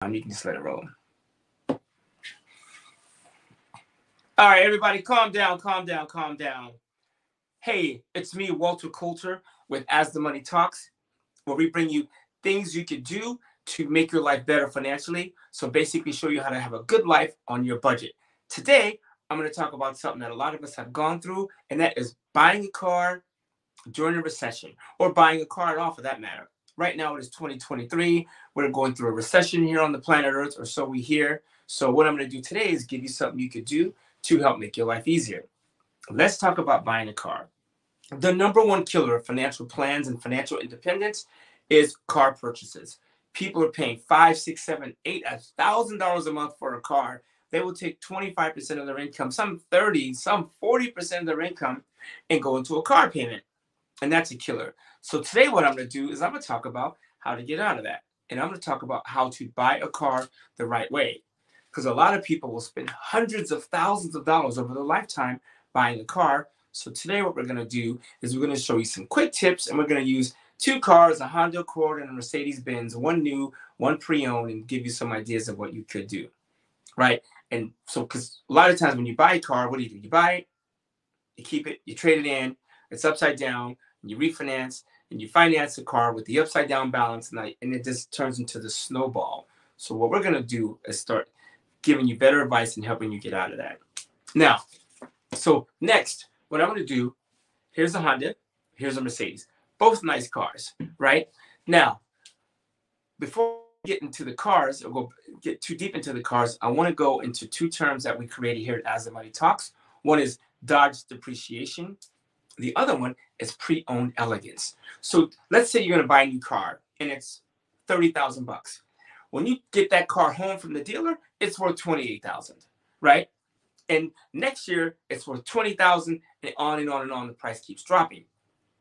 You can just let it roll. All right, everybody, calm down, calm down, calm down. Hey, it's me, Walter Coulter, with As the Money Talks, where we bring you things you could do to make your life better financially. So basically show you how to have a good life on your budget. Today, I'm going to talk about something that a lot of us have gone through, and that is buying a car during a recession, or buying a car at all for that matter. Right now it is 2023. We're going through a recession here on the planet Earth, or so we hear. So what I'm going to do today is give you something you could do to help make your life easier. Let's talk about buying a car. The number one killer of financial plans and financial independence is car purchases. People are paying $5, $6, $7, $8, $1,000 a month for a car. They will take 25% of their income, some 30, some 40% of their income, and go into a car payment. And that's a killer. So today what I'm going to do is I'm going to talk about how to get out of that. And I'm going to talk about how to buy a car the right way. Because a lot of people will spend hundreds of thousands of dollars over their lifetime buying a car. So today what we're going to do is we're going to show you some quick tips, and we're going to use two cars, a Honda Accord and a Mercedes-Benz, one new, one pre-owned, and give you some ideas of what you could do, right? And so because a lot of times when you buy a car, what do? You buy it, you keep it, you trade it in, it's upside down, and you refinance, and you finance the car with the upside down balance, and it just turns into the snowball. So what we're going to do is start giving you better advice and helping you get out of that. Now, so next, what I'm going to do, here's a Honda, here's a Mercedes. Both nice cars, right? Now, before we get into the cars, or get too deep into the cars, I want to go into two terms that we created here at As the Money Talks. One is Dodge depreciation. The other one is pre-owned elegance. So let's say you're going to buy a new car and it's $30,000. When you get that car home from the dealer, it's worth $28,000, right? And next year it's worth $20,000, and on and on and on. The price keeps dropping.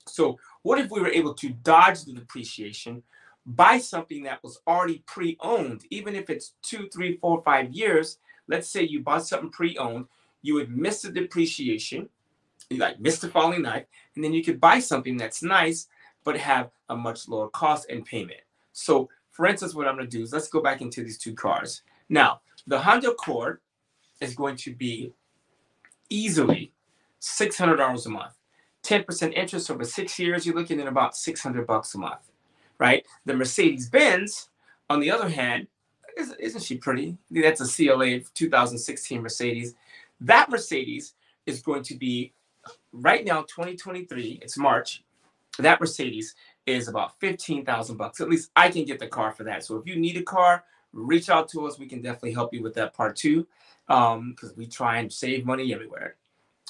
So what if we were able to dodge the depreciation, buy something that was already pre-owned, even if it's 2, 3, 4, 5 years? Let's say you bought something pre-owned, you would miss the depreciation, you like miss the falling knife, and then you could buy something that's nice but have a much lower cost and payment. So for instance, what I'm going to do is let's go back into these two cars. Now, the Honda Accord is going to be easily $600 a month. 10% interest over 6 years, you're looking at about $600 a month, right? The Mercedes-Benz, on the other hand, isn't she pretty? That's a CLA 2016 Mercedes. That Mercedes is going to be, right now, 2023, it's March, that Mercedes is about $15,000. At least I can get the car for that. So if you need a car, reach out to us. We can definitely help you with that part too, because we try and save money everywhere.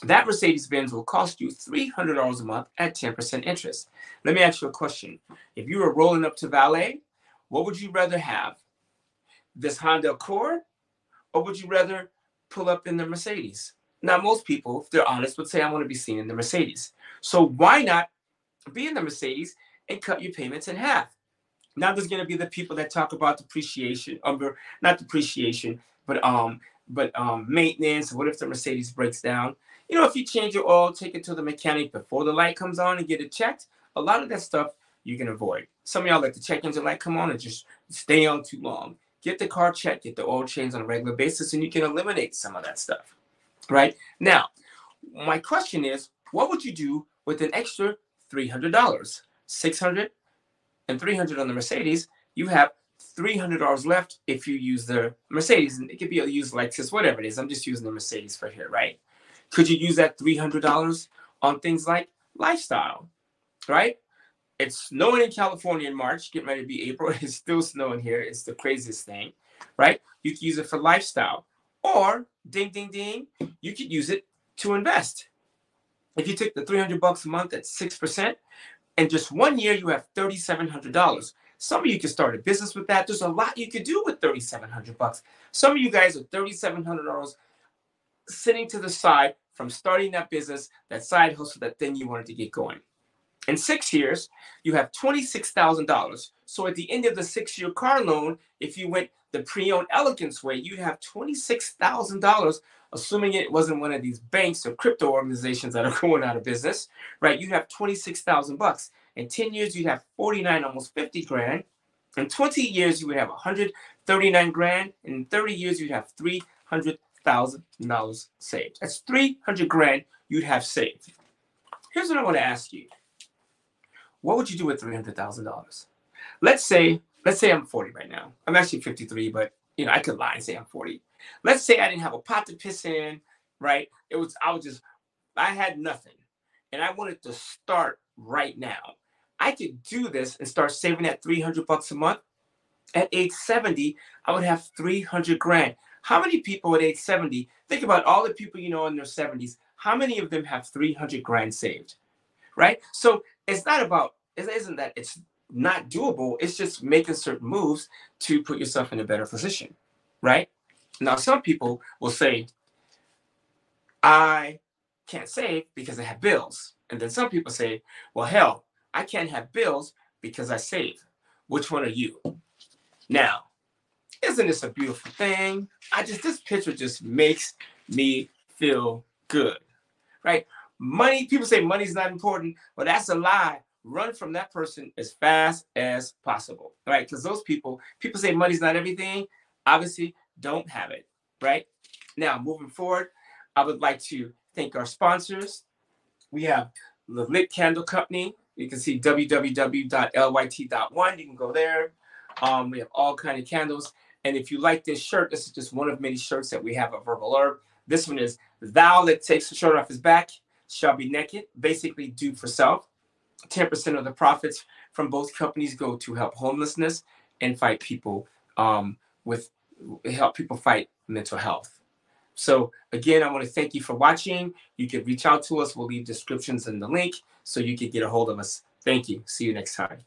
That Mercedes-Benz will cost you $300 a month at 10% interest. Let me ask you a question. If you were rolling up to valet, what would you rather have? This Honda Accord, or would you rather pull up in the Mercedes? Now, most people, if they're honest, would say I want to be seen in the Mercedes. So why not be in the Mercedes and cut your payments in half? Now there's going to be the people that talk about depreciation, not depreciation, but maintenance. What if the Mercedes breaks down? You know, if you change your oil, take it to the mechanic before the light comes on and get it checked, a lot of that stuff you can avoid. Some of y'all let the check engine light come on and just stay on too long. Get the car checked, get the oil changed on a regular basis, and you can eliminate some of that stuff, right? Now, my question is, what would you do with an extra $300? $600 and $300 on the Mercedes, you have $300 left if you use the Mercedes. And it could be a used Lexus, whatever it is. I'm just using the Mercedes for here, right? Could you use that $300 on things like lifestyle, right? It's snowing in California in March, getting ready to be April. It's still snowing here. It's the craziest thing, right? You could use it for lifestyle. Or, ding, ding, ding, you could use it to invest. If you take the $300 a month at 6%, in just 1 year, you have $3,700. Some of you can start a business with that. There's a lot you could do with $3,700. Some of you guys are $3,700 sitting to the side from starting that business, that side hustle, that thing you wanted to get going. In 6 years, you have $26,000. So at the end of the 6-year car loan, if you went the pre-owned elegance way, you'd have $26,000, assuming it wasn't one of these banks or crypto organizations that are going out of business, right? You'd have $26,000. In 10 years, you'd have 49, almost 50 grand. In 20 years, you would have 139 grand. And in 30 years, you'd have $300,000 saved. That's 300 grand you'd have saved. Here's what I want to ask you. What would you do with $300,000? Let's say I'm 40 right now. I'm actually 53, but I could lie and say I'm 40. Let's say I didn't have a pot to piss in, right? I had nothing, and I wanted to start right now. I could do this and start saving that $300 a month. At age 70, I would have 300 grand. How many people at age 70, think about all the people in their 70s, how many of them have 300 grand saved, right? So it's not about, it isn't that it's not doable, it's just making certain moves to put yourself in a better position, right? Now, some people will say, I can't save because I have bills. And then some people say, well, hell, I can't have bills because I save. Which one are you? Now, isn't this a beautiful thing? This picture just makes me feel good, right? Money, people say money's not important, but that's a lie. Run from that person as fast as possible, right? Because those people say money's not everything, obviously don't have it, right? Now, moving forward, I would like to thank our sponsors. We have the Lit Candle Company. You can see www.lyt.one. You can go there. We have all kinds of candles. And if you like this shirt, this is just one of many shirts that we have at Verbal Herb. This one is Thou that takes the shirt off his back shall be naked. Basically, do for self. 10% of the profits from both companies go to help homelessness and fight people help people fight mental health. So again, I want to thank you for watching. You can reach out to us. We'll leave descriptions in the link so you can get a hold of us. Thank you. See you next time.